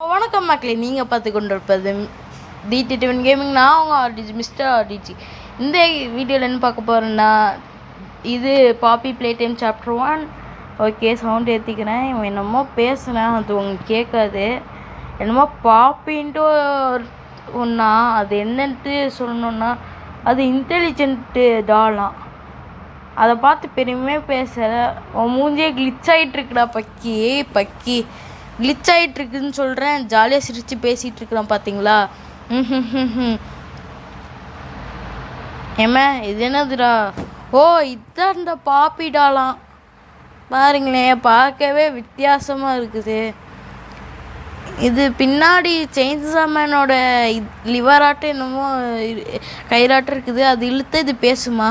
வணக்கம் மக்களே, நீங்கள் பார்த்து கொண்டிருப்பது DT11 கேமிங். நான் உங்கள் ஆர்டிஜி மிஸ்டர் ஆர்டிஜி. இந்த வீடியோவில் என்ன பார்க்க போகிறேன்னா, இது Poppy Playtime chapter 1. Okay, sound ஏற்றிக்கிறேன். இவன் என்னமோ பேசுனேன், அது உங்களுக்கு கேட்காது. என்னமோ பாப்பின்ட்டு ஒன்றா, அது என்னன்ட்டு சொல்லணுன்னா, அது இன்டெலிஜென்ட்டு டாலாம். அதை பார்த்து பெருமையாக பேசலை. உன் மூஞ்சியே கிளிச் ஆகிட்டுருக்குடா பக்கி கிளிச் ஆகிட்டுருக்குன்னு சொல்கிறேன். ஜாலியாக சிரித்து பேசிகிட்டு இருக்கிறான் பார்த்தீங்களா? ஏம்மா இது என்னதுடா? ஓ, இதுதான் இந்த பாப்பிடாலாம். பாருங்களேன், பார்க்கவே வித்தியாசமாக இருக்குது. இது பின்னாடி செயின்சா மேனோட லிவராட்டம் என்னமோ கயிறாட்டம் இருக்குது. அது இழுத்து இது பேசுமா.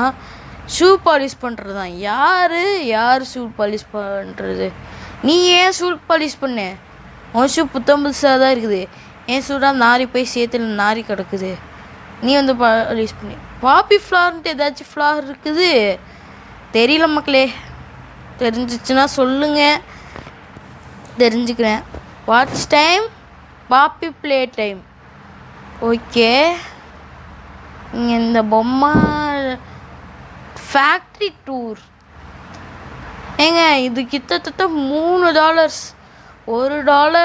ஷூ பாலிஷ் பண்ணுறது தான். யார் ஷூ பாலிஷ் பண்ணுறது? நீ ஏன் ஷூ பாலிஷ் பண்ண? உன் ஷூ புதுசாக தான் இருக்குது. ஏன் ஷூடாக நாரி போய் சேத்துல நாரி கிடக்குது. நீ வந்து பாலிஷ் பண்ணி. பாப்பி ஃப்ளார்ன்ட்டு ஏதாச்சும் ஃப்ளார் இருக்குது? தெரியல மக்களே. தெரிஞ்சிச்சுன்னா சொல்லுங்கள், தெரிஞ்சுக்கிறேன். வாட்ச் டைம் பாப்பி ப்ளே டைம். ஓகே, இங்கே இந்த பொம்மை ஃபேக்ட்ரி டூர். ஏங்க, இது கிட்டத்தட்ட $3. $1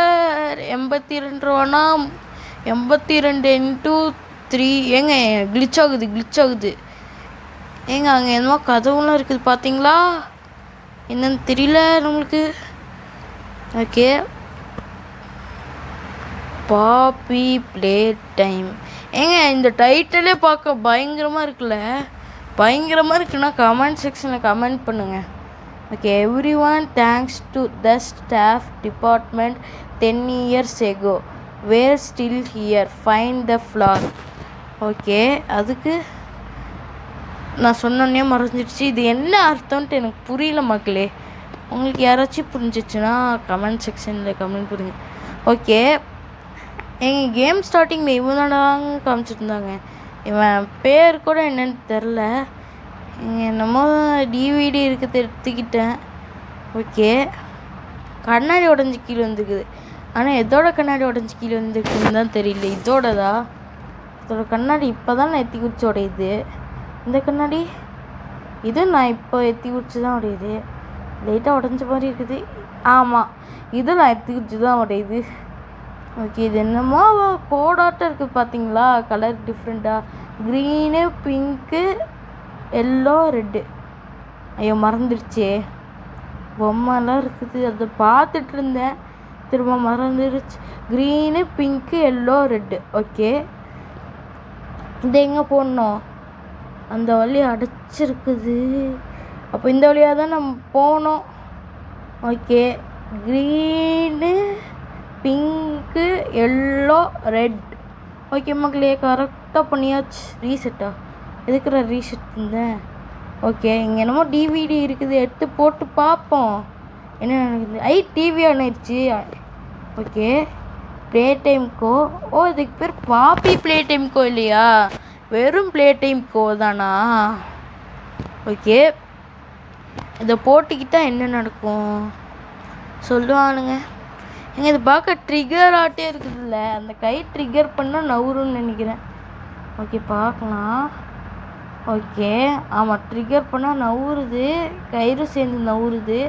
82 ரூபானா 82 × 3. ஏங்க கிளிச் ஆகுது. ஏங்க அங்கே என்னமோ கதவுலாம் இருக்குது பார்த்தீங்களா? என்னன்னு தெரியல நம்மளுக்கு. ஓகே, பாப்பி ப்ளே டைம். ஏங்க இந்த டைட்டிலே பார்க்க பயங்கரமாக இருக்குன்னா கமெண்ட் செக்ஷனில் கமெண்ட் பண்ணுங்கள். Okay, everyone thanks to the staff department 10 years ago. We're still here. Find the floor. Okay, அதுக்கு நான் சொன்னோன்னே மறைஞ்சிடுச்சு. இது என்ன அர்த்தம்ன்ட்டு எனக்கு புரியல மக்களே. உங்களுக்கு யாராச்சும் புரிஞ்சிச்சுன்னா கமெண்ட் செக்ஷனில் கமெண்ட் பண்ணுங்க. ஓகே, எங்கள் கேம் ஸ்டார்டிங்கில் இவனாங்க காமிச்சிருந்தாங்க. இவன் பேர் கூட என்னன்னு தெரில. என்னமோ டிவிடி இருக்குது, எடுத்துக்கிட்டேன். ஓகே, கண்ணாடி உடஞ்சி கீழே வந்துருக்குது. ஆனால் எதோட கண்ணாடி உடஞ்சி கீழே வந்துருக்குன்னு தான் தெரியல. இதோட கண்ணாடி இப்போ தான் நான் எத்தி குடிச்சு உடையுது. இந்த கண்ணாடி இது நான் இப்போ எத்தி குடிச்சு தான் உடையுது. லைட்டாக உடஞ்ச மாதிரி இருக்குது. ஆமாம், இது நான் எத்தி குடிச்சு தான் உடையுது. ஓகே, இது என்னமோ கோடாட்டம் இருக்குது பார்த்தீங்களா? கலர் டிஃப்ரெண்ட்டாக க்ரீனு, பிங்க்கு, எல்லோ, ரெட்டு. ஐயோ மறந்துடுச்சே. பொம்மைலாம் இருக்குது, அதை பார்த்துட்டு இருந்தேன், திரும்ப மறந்துடுச்சு. Green, pink, yellow, red. Okay, இது எங்கே போடணும்? அந்த வழி அடைச்சிருக்குது. அப்போ இந்த வழியாக தான் நம்ம போகணும். Okay, green, pink, yellow, red. Okay மக்களே, கரெக்டாக பண்ணியாச்சு. ரீசெட்டா? எதுக்குற ரீசெட் இருந்தேன்? ஓகே, இங்கே என்னமோ டிவிடி இருக்குது, எடுத்து போட்டு பார்ப்போம் என்ன நடக்குது. டிவி ஆனிடுச்சு. Okay, Playtime go. ஓ, இதுக்கு பேர் பாப்பி ப்ளே டைம் கோ இல்லையா? வெறும் ப்ளே டைம் கோ தானா? ஓகே, இதை போட்டுக்கிட்டால் என்ன நடக்கும் சொல்லுவானுங்க. எங்க இது பார்க்க ட்ரிகர் ஆட்டே இருக்குதுல்ல, அந்த கை ட்ரிகர் பண்ணால் நவுருன்னு நினைக்கிறேன். ஓகே, பார்க்கலாம். ஓகே, ஆமாம், ட்ரிகர் பண்ணால் நவுறுது, கயிறு சேர்ந்து நவுறுது.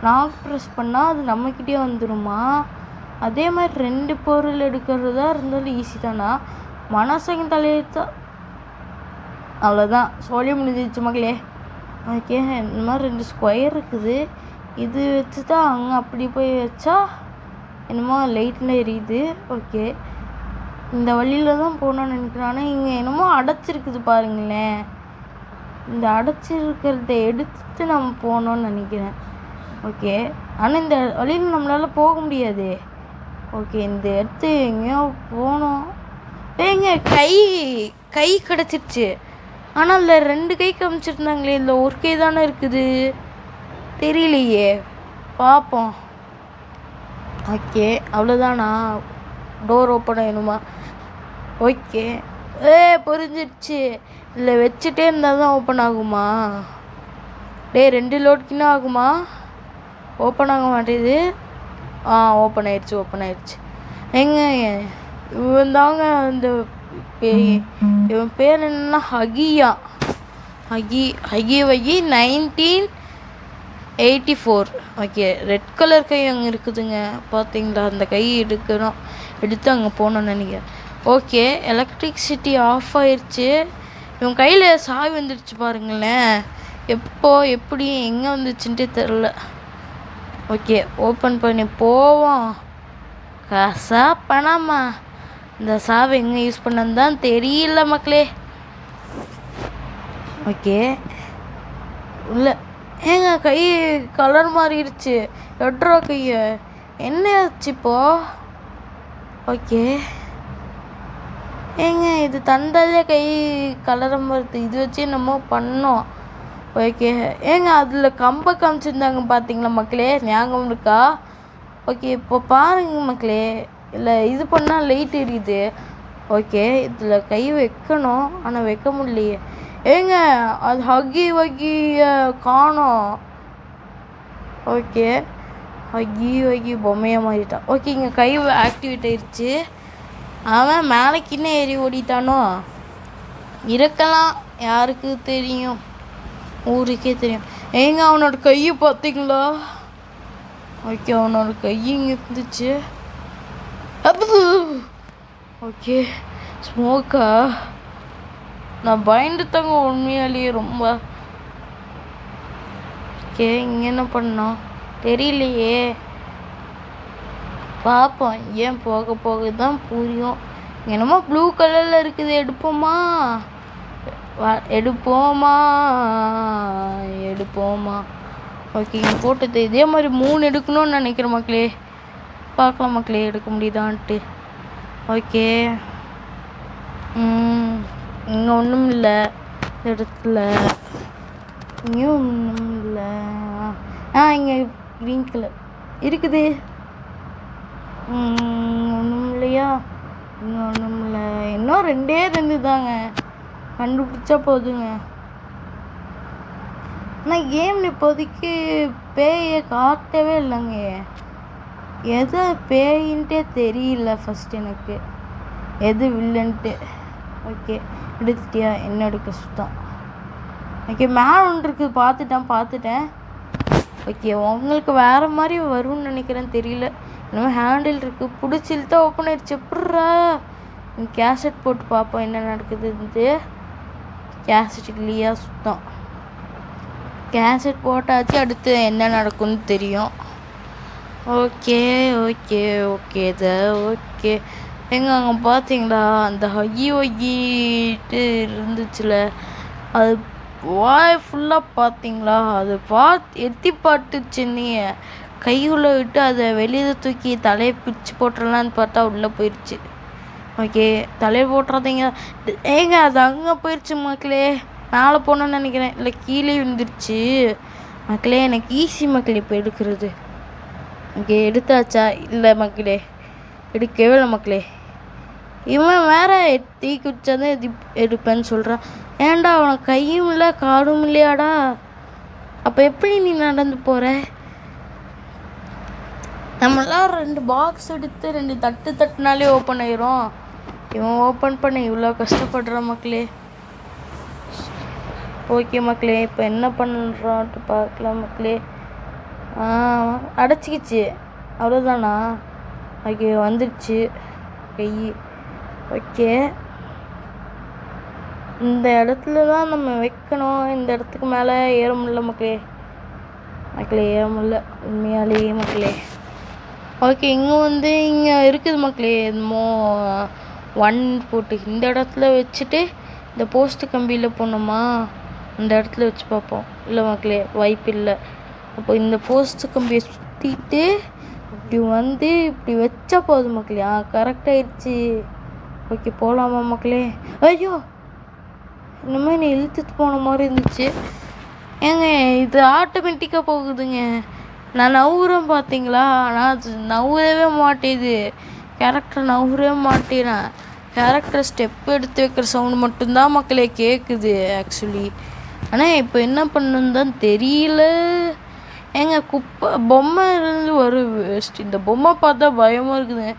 லாக் ப்ரெஸ் பண்ணால் அது நம்மக்கிட்டே வந்துடுமா? அதே மாதிரி 2 பொருள் எடுக்கிறதா இருந்தாலும் ஈஸி தானா? மனசங்க தலையெழுத்தா? அவ்வளோதான், சொல்லி முடிஞ்சிச்சு மக்களே. ஓகே, இந்த மாதிரி 2 ஸ்கொயர் இருக்குது. இது வச்சு தான் அங்கே அப்படி போய் வச்சா என்னமோ லைட்டில் எரியுது. ஓகே, இந்த வழியில் தான் போகணுன்னு நினைக்கிறேன். ஆனால் இங்கே என்னமோ அடைச்சிருக்குது பாருங்களேன். இந்த அடைச்சிருக்கிறத எடுத்துட்டு நம்ம போகணுன்னு நினைக்கிறேன். ஓகே, ஆனால் இந்த வழியில் நம்மளால் போக முடியாது. ஓகே, இந்த எடுத்து எங்கேயோ போகணும். ஏங்க கை கிடச்சிருச்சு. ஆனால் அதில் 2 கை காமிச்சிருந்தாங்களே, இதில் ஒரு கை தானே இருக்குது. தெரியலையே, பார்ப்போம். ஓகே, அவ்வளோதானா? டோர் ஓப்பன் ஆகணுமா? ஓகே, புரிஞ்சிடுச்சு. இல்லை வச்சுட்டே இருந்தால் தான் ஓப்பன் ஆகுமா? 2 லோட்கின்னா ஆகுமா? ஓப்பன் ஆக மாட்டேது. ஓப்பன் ஆயிடுச்சு. ஏங்க இவன் தாங்க அந்த பேய். இவன் பேர் என்னன்னா ஹகியா. ஹகி 1984. ஓகே, ரெட் கலர் கை அங்கே இருக்குதுங்க. பார்த்தீங்களா? அந்த கை எடுத்து அங்கே போகணும்னு நினைக்கிறேன். ஓகே, எலக்ட்ரிசிட்டி ஆஃப் ஆயிடுச்சு. இவன் கையில் சாவி வந்துடுச்சு பாருங்களேன். எப்படி எங்கே வந்துச்சுன்ட்டு தெரில. ஓகே, ஓப்பன் பண்ணி போவோம். காசா பணமா? இந்த சாவி எங்கே யூஸ் பண்ணது தான் தெரியல மக்களே. ஓகே, இல்லை ஏங்க கை கலர் மாறிடுச்சு. எட்ரா கைய என்ன ஆச்சு இப்போ? ஓகே ஏங்க இது தந்தாலே கை கலர மாறுது. இது வச்சு நம்ம பண்ணோம். ஓகே ஏங்க அதில் கம்பை காமிச்சிருந்தாங்க பார்த்தீங்களா மக்களே? ஞாபகம் இருக்கா? ஓகே இப்போ பாருங்க மக்களே. இல்லை இது பண்ணால் லைட் எரியுது. ஓகே இதில் கை வைக்கணும், ஆனால் வைக்க முடியலையே. ஏங்க அது ஹகிய காணோம். ஓகே ஹகி பொம்மையாக மாறிட்டான். ஓகே இங்கே கை ஆக்டிவேட் ஆயிடுச்சு. அவன் மேலேக்கின்னே ஏறி ஓடிட்டானோ இருக்கலாம், யாருக்கு தெரியும், ஊருக்கே தெரியும். ஏங்க அவனோட கையை பார்த்தீங்களா? ஓகே அவனோட கை இங்கே இருந்துச்சு. ஓகே ஸ்மோக்கா? நான் பயந்துட்டேங்க உண்மையாலேயே ரொம்ப. ஓகே இங்கே என்ன பண்ணோம் தெரியலையே. பார்ப்போம், ஏன் போக தான் புரியும். என்னமோ ப்ளூ கலரில் இருக்குது. எடுப்போமா? ஓகே இங்கே போட்டது இதே மாதிரி 3 எடுக்கணும்னு நினைக்கிறேன் மக்களே. பார்க்கலாம் மக்களே எடுக்க முடியுதான்ட்டு. ஓகே இங்கே ஒன்றும் இல்லை. இந்த இடத்துல இங்கேயும் ஒன்றும் இல்லை. இங்கே க்ரீன் கலர் இருக்குது. ஒன்றும் இல்லையா? இங்கே ஒன்றும் இல்லை. இன்னும் 2 தாங்க, கண்டுபிடிச்சா போதுங்க. ஆனால் கேமில் இப்போதைக்கு பேயை காட்டவே இல்லைங்க. எது பேயின்ட்டே தெரியல ஃபஸ்ட் எனக்கு, எது வில்லன்ட்டு. ஓகே எடுத்துட்டியா? என்ன எடுக்க சுத்தம். ஓகே மேலே ஒன்று இருக்குது, பார்த்துட்டேன். ஓகே உங்களுக்கு வேறு மாதிரி வரும்னு நினைக்கிறேன், தெரியல. இன்னும் ஹேண்டில் இருக்குது, பிடிச்சில்தான் ஓப்பன் ஆயிடுச்சு. எப்பட்றா? கேசட் போட்டு பார்ப்போம் என்ன நடக்குதுன்ட்டு. கேசட் இல்லையா? சுத்தம். கேசட் போட்டாச்சு, அடுத்து என்ன நடக்கும்னு தெரியும். ஓகே எங்க அங்கே பார்த்தீங்களா அந்த ஹகிட்டு இருந்துச்சுல, அது வாய் ஃபுல்லாக பார்த்தீங்களா? அது எத்தி பாட்டுச்சு. நீ கையுள்ளே விட்டு அதை வெளியே தூக்கி தலையை பிச்சு போட்டுடலான்னு பார்த்தா உள்ளே போயிடுச்சு. ஓகே தலையை போட்டுறாதீங்க. ஏங்க அது அங்கே போயிடுச்சு மக்களே. மேலே போகணுன்னு நினைக்கிறேன், இல்லை கீழே விழுந்துருச்சு மக்களே. எனக்கு ஈஸி மக்களே இப்போ எடுக்கிறது. ஓகே எடுத்தாச்சா? இல்லை மக்களே எடுக்கவே இல்லை மக்களே. இவன் வேற தீ குடிச்சாதான் எடுப்பேன்னு சொல்கிறான். ஏன்டா அவனை கையும் இல்லை காலும் இல்லையாடா? அப்போ எப்படி நீ நடந்து போகிற? நம்மளாம் 2 பாக்ஸ் எடுத்து 2 தட்டுனாலே ஓப்பன் ஆயிரும். இவன் ஓப்பன் பண்ண இவ்வளோ கஷ்டப்படுறான் மக்களே. ஓகே மக்களே இப்போ என்ன பண்ணுறான்ட்டு பார்க்கலாம் மக்களே. அடைச்சிக்கிச்சு, அவ்வளோதானா? ஓகே வந்துடுச்சு கை. ஓகே இந்த இடத்துல தான் நம்ம வைக்கணும். இந்த இடத்துக்கு மேலே ஏற முடியல மக்களே. ஏற முடியல உண்மையாலேயே மக்களே. ஓகே இங்கே இருக்குது மக்களே. என்னமோ 1 போட்டு இந்த இடத்துல வச்சுட்டு இந்த போஸ்ட்டு கம்பியில் போனோமா, அந்த இடத்துல வச்சு பார்ப்போம். இல்லை மக்களே வாய்ப்பு இல்லை. அப்போ இந்த போஸ்ட்டு கம்பியை சுற்றிட்டு இப்படி வச்சா போதும் மக்களே. கரெக்டாகிடுச்சு. ஓகே போகலாமா மக்களே? ஐயோ இனிமேல் என்னை இழுத்துட்டு போன மாதிரி இருந்துச்சு. ஏங்க இது ஆட்டோமேட்டிக்காக போகுதுங்க. நான் நவுறேன் பார்த்தீங்களா? ஆனால் அது நவுறவே மாட்டேது. கேரக்டர் நவுறவே மாட்டேறேன். கேரக்டர் ஸ்டெப் எடுத்து வைக்கிற சவுண்டு மட்டும்தான் மக்களே கேட்குது ஆக்சுவலி. ஆனால் இப்போ என்ன பண்ணுன்னு தான் தெரியல. ஏங்க பொம்மை இருந்து ஒரு வேஸ்ட். இந்த பொம்மை பார்த்தா பயமாக இருக்குதுங்க.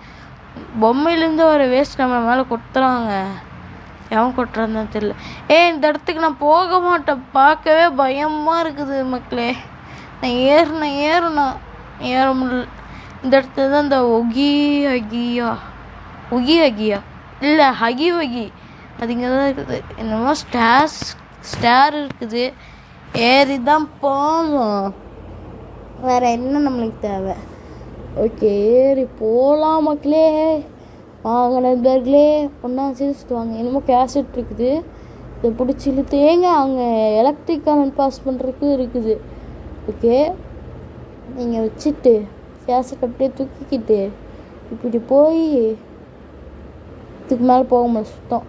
பொம்மையிலேருந்து வர வேஸ்ட் நம்மளை மேலே கொட்டுறாங்க. எவன் கொட்டுறான்னு தெரியல. இந்த இடத்துக்கு நான் போக மாட்டேன். பார்க்கவே பயமாக இருக்குது மக்களே. நான் ஏறினா ஏற முடியல. இந்த இடத்துல தான் இந்த ஒகி அகியா இல்லை ஹகி வகி அது இங்கே தான் இருக்குது. என்னமோ ஸ்டார் இருக்குது. ஏறி தான் போகணும். வேறு என்ன நம்மளுக்கு தேவை? ஓகே, ஏறி போகலாம் மக்களே. வாங்க நண்பர்களே, ஒன்றா சேர்த்துட்டு வாங்க. என்னமோ கேசட் இருக்குது. இதை பிடிச்சி இழுத்து அங்கே எலக்ட்ரிக் கரண்ட் பாஸ் பண்ணுறதுக்கு இருக்குது. ஓகே, நீங்கள் வச்சுட்டு கேசட் அப்படியே தூக்கிக்கிட்டு இப்படி போய் இதுக்கு மேலே போக முடியாது சுத்தம்.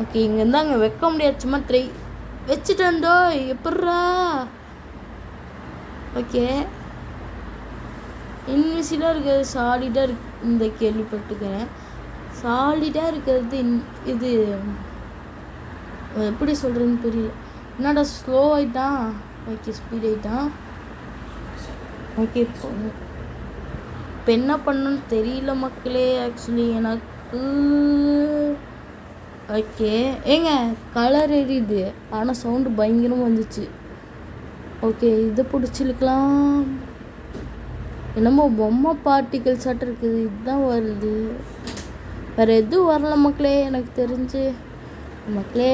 ஓகே, இங்கேருந்து அங்கே வைக்க முடியாது. சும்மா வச்சுட்டேன்டோ எப்பட்றா. ஓகே, இன்விசிலாக இருக்கிறது சாலிடாக இந்த கேள்விப்பட்டுக்கிறேன். சாலிடாக இருக்கிறது இது எப்படி சொல்கிறதுன்னு தெரியல. என்னடா ஸ்லோ ஆகிட்டான். ஓகே, ஸ்பீட் ஆகிட்டான். ஓகே, இப்போ என்ன பண்ணணும்னு தெரியல மக்களே. ஆக்சுவலி எனக்கு ஓகே கலர் எரியுது. ஆனால் சவுண்டு பயங்கரமாக வந்துச்சு. ஓகே, இதை பிடிச்சிருக்கலாம். என்னமோ பொம்மை பார்ட்டிகல்ஸ் ஆட்டம் இருக்குது. இதுதான் வருது. வேறு எதுவும் வரல மக்களே எனக்கு தெரிஞ்சு. மக்களே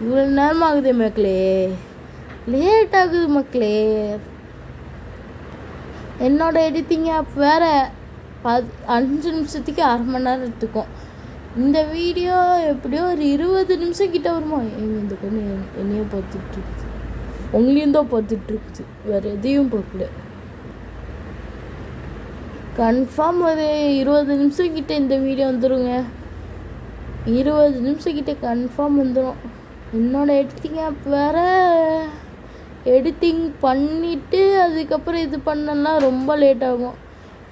இவ்வளோ நேரம் ஆகுது மக்களே. லேட் ஆகுது மக்களே. என்னோட எடிட்டிங் ஆப் வேறு 5 நிமிஷத்துக்கு 1/2 மணி நேரம் எடுத்துக்கும். இந்த வீடியோ எப்படியோ ஒரு 20 நிமிஷம் கிட்ட வருமா. இந்த கண்ணு என்னையும் பார்த்துட்ருக்குது, உங்களையும் தான் பார்த்துட்ருக்குது, வேறு எதையும் பார்க்கல. கன்ஃபார்ம் ஒரு 20 நிமிஷம் கிட்ட இந்த வீடியோ வந்துடுங்க. 20 நிமிஷம் கிட்ட கன்ஃபார்ம் வந்துடும். என்னோட எடிட்டிங் ஆப் வேறு எடிட்டிங் பண்ணிவிட்டு இது பண்ணனா ரொம்ப லேட் ஆகும்.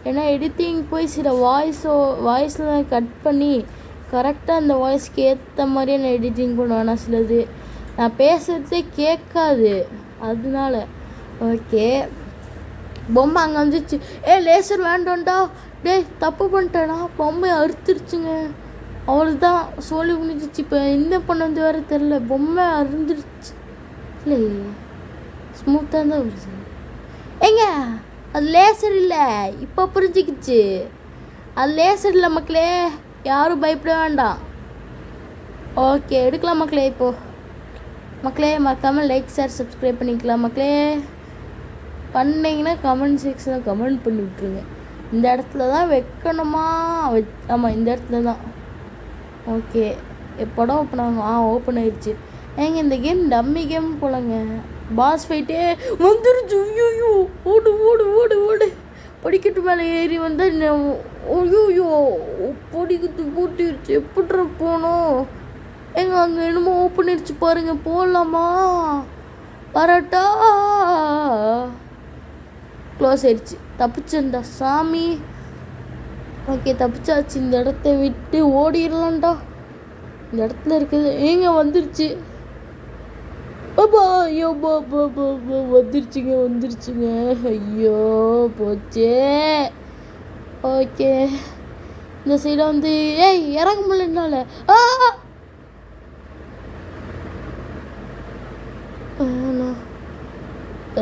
ஏன்னா எடிட்டிங் போய் சில வாய்ஸில் கட் பண்ணி கரெக்டாக அந்த வாய்ஸ்க்கு ஏற்ற மாதிரியே நான் எடிட்டிங் பண்ணுவேன். சிலது நான் பேசுகிறதே கேட்காது, அதனால. ஓகே, பொம்மை அங்கே வந்துச்சு. லேசர் வேண்டாம்டா. தப்பு பண்ணிட்டேனா, பொம்மை அறுத்துருச்சுங்க. அவ்வளோதான், சொல்லி முடிஞ்சிச்சு. இப்போ என்ன பண்ணது வேறு தெரில. பொம்மை அறுந்துருச்சு. இல்லை, ஸ்மூத்தாக தான் வருது. அது லேசர் இல்லை. இப்போ புரிஞ்சிக்கிச்சு, அது லேசர் இல்லை மக்களே. யாரும் பயப்பட வேண்டாம். ஓகே, எடுக்கலாம் மக்களே. இப்போது மக்களே மறக்காமல் லைக் ஷேர் சப்ஸ்கிரைப் பண்ணிக்கலாம் மக்களே. பண்ணிங்கன்னா கமெண்ட் செக்ஷனில் கமெண்ட் பண்ணி விட்ருங்க. இந்த இடத்துல தான் வைக்கணுமா? ஆமாம், இந்த இடத்துல தான். ஓகே, எப்போடா ஓப்பன் ஆகும்? ஓப்பன் ஆயிடுச்சு. இந்த கேம் டம்மி கேம் போலங்க. பாஸ் ஃபைட்டே வந்துருச்சு. ஐயோ, ஓடு ஓடு ஓடு ஓடு. படிக்கட்டு மேலே ஏறி வந்தால் ஐயோ படிக்கட்டு பூட்டிருச்சு. எப்படிற போகணும்? அங்கே என்னமோ ஓப்பன் ஆயிடுச்சு பாருங்கள். போகலாமா? வரட்டா? க்ளோஸ் ஆயிடுச்சு. தப்பிச்சேன்டா சாமி. ஓகே, தப்பிச்சாச்சு. இந்த இடத்த விட்டு ஓடிடலாம்டா. இந்த இடத்துல இருக்குது. வந்துருச்சு. ஐயோ வந்துருச்சுங்க. ஐயோ போச்சே. ஓகே, இந்த சைடை வந்து இறங்க முடியலனால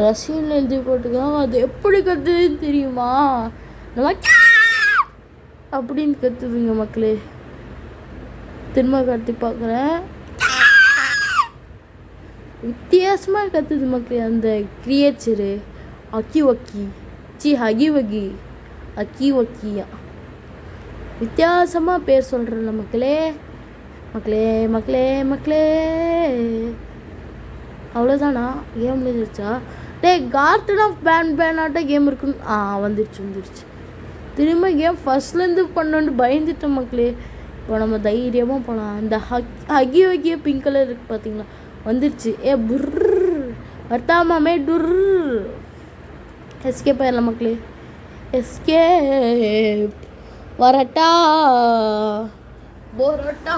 ரஷ்யன்ல எழுதி போட்டுக்கலாம். அது எப்படி கத்துதுன்னு தெரியுமா? நம்ம அப்படின்னு கத்துதுங்க மக்களே. திரும்ப கத்தி பார்க்குறேன். வித்தியாசமாக கத்துது மக்களே. அந்த கிரியேச்சரு அக்கிவக்கியா வித்தியாசமாக பேர் சொல்கிறேன்ல மக்களே. அவ்வளோதானா? கேம் முடிஞ்சிருச்சா? கார்டன் ஆஃப் பேனாட்ட கேம் இருக்குன்னு வந்துருச்சு. திரும்ப கேம் ஃபர்ஸ்ட்லேருந்து பண்ணோன்னு பயந்துட்டோம் மக்களே. இப்போ நம்ம தைரியமாக போகலாம். இந்த ஹகிய பிங்க் கலர் இருக்குது பார்த்தீங்களா? வந்துருச்சு. புர்ரு வர்த்தாமே டுர். எஸ்கேப் ஆயிடலாம் மக்களே. எஸ்கேப். வரட்டா போரோட்டா.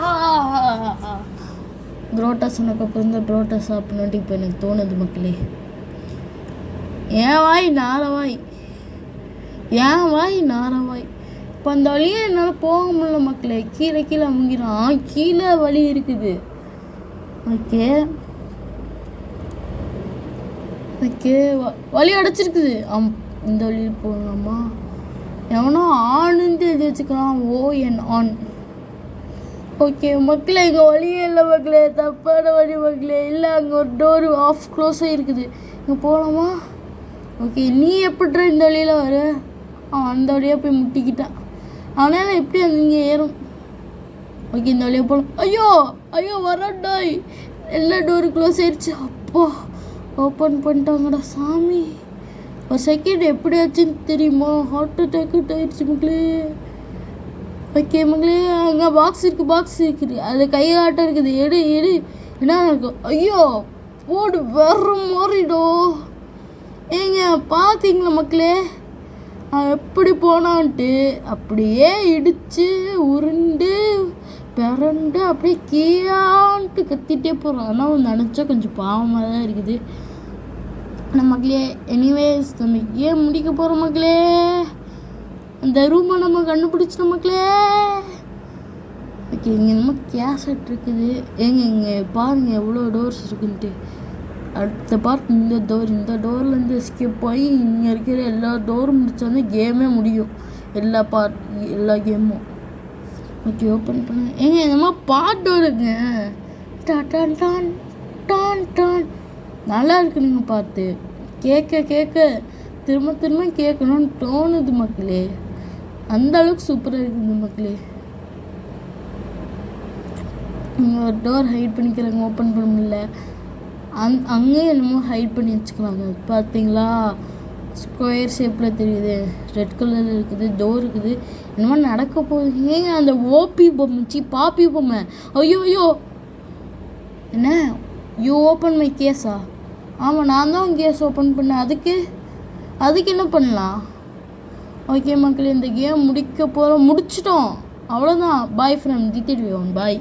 புரோட்டா சொன்னக்கப்புறம் தான் புரோட்டா சாப்பிட்ணுன்ட்டு இப்போ எனக்கு தோணுது மக்களே. ஏன் வாய் 4 வாய். ஏன் வாய் நாரம் வாய். இப்போ அந்த வழியே என்னால் போக முடியல மக்களே. கீழே கீழே அமுங்கிறான். கீழே வழி இருக்குது. ஓகே ஓகே வழி அடைச்சிருக்குது. இந்த வழியில் போகலாமா? எவனோ ஆணுன்ட்டு எழுதி வச்சுக்கலாம். ON. ஓகே மக்களே, இங்கே வழியே இல்லை மக்களே. தப்பான வழி மக்களே. இல்லை, அங்கே ஒரு டோரு க்ளோஸாக இருக்குது. இங்கே போகலாமா? ஓகே, நீ எப்படிற இந்த வழியில் வர? அந்த வழியாக போய் முட்டிக்கிட்டான். அதனால் எப்படி அது இங்கே ஏறும்? ஓகே, இந்த வழியாக போகலாம். ஐயோ வரட்டாய். எல்லா டோரு க்ளோஸ் ஆயிடுச்சு. அப்பா, ஓப்பன் பண்ணிட்டாங்கடா சாமி. ஒரு செகண்ட் எப்படி ஆச்சுன்னு தெரியுமா? ஹார்ட் அட்டாக் ஆயிடுச்சு மக்களே. ஓகே மக்களே, அங்கே பாக்ஸ் இருக்குது. அது கையாட்டம் இருக்குது. எடு என்ன இருக்கும்? ஐயோ போடு, வேற மாறிடோ. ஏங்க பார்த்தீங்களா மக்களே, எப்படி போனான்ட்டு அப்படியே இடித்து உருண்டு பிறண்டு அப்படியே கீழான்ட்டு கத்திட்டே போகிறோம். ஆனால் நினச்சா கொஞ்சம் பாவமாக தான் இருக்குது. நம்ம மக்களே, எனிவேஸ் நம்ம ஏன் முடிக்க போகிறோம் மக்களே. அந்த ரூமை நம்ம கண்டுபிடிச்சிட்டோம் மக்களே. ஓகே, இங்கே நம்ம கேசட் இருக்குது. இங்கே பாருங்கள் எவ்வளோ டோர்ஸ் இருக்குன்ட்டு. அடுத்த பார்ட் இந்த டோர்லேருந்து எஸ்கேப் ஆகி இங்கே இருக்கிற எல்லா டோரும் முடிச்சோன்னா கேமே முடியும். எல்லா கேமும். ஓகே, ஓப்பன் பண்ண. இந்த மாதிரி பாட்டு வருங்க. டான் டான் டான் டான் நல்லா இருக்கு. நீங்கள் பார்த்து கேட்க திரும்ப கேட்கணும்னு தோணுது மக்களே. அந்த அளவுக்கு சூப்பராக இருக்குது மக்களே. இங்கே ஒரு டோர் ஹைட் பண்ணிக்கிறாங்க, ஓப்பன் பண்ண முடியல. அங்கேயும் என்னமோ ஹைட் பண்ணி வச்சுக்கிறாங்க. பார்த்தீங்களா, ஸ்கொயர் ஷேப்பில் தெரியுது, ரெட் கலரில் இருக்குது, டோர் இருக்குது. என்னமோ நடக்க போகுது. ஏங்க அந்த ஓபி பொம்மை, பாப்பி பொம்மை. ஐயோ என்ன, யூ ஓப்பன் மை கேஸா? ஆமாம், நான் தான் கேஸ் ஓப்பன் பண்ணேன். அதுக்கு என்ன பண்ணலாம்? ஓகே மக்களே, இந்த கேம் முடிச்சிட்டோம். அவ்வளோதான். பாய் ஃப்ரெண்ட். திட்டிடுவோம். பாய்.